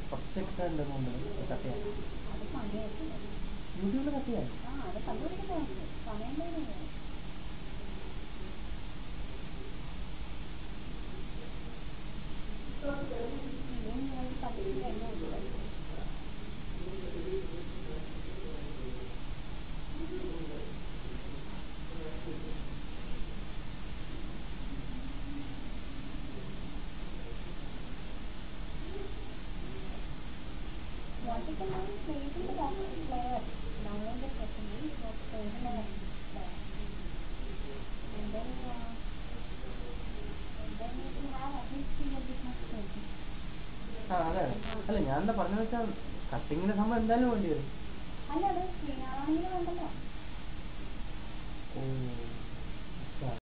കുറച്ചൊക്കെ ഉണ്ടെന്നുണ്ട് കട്ട് ചെയ്യാൻ യൂട്യൂബിൽ കട്ട് ചെയ്യാൻ അതെ അല്ല ഞാൻ എന്താ പറഞ്ഞെന്ന് വെച്ചാൽ കട്ടിങ്ങിന്റെ സംഭവം എന്തായാലും വേണ്ടി വരും. ഓ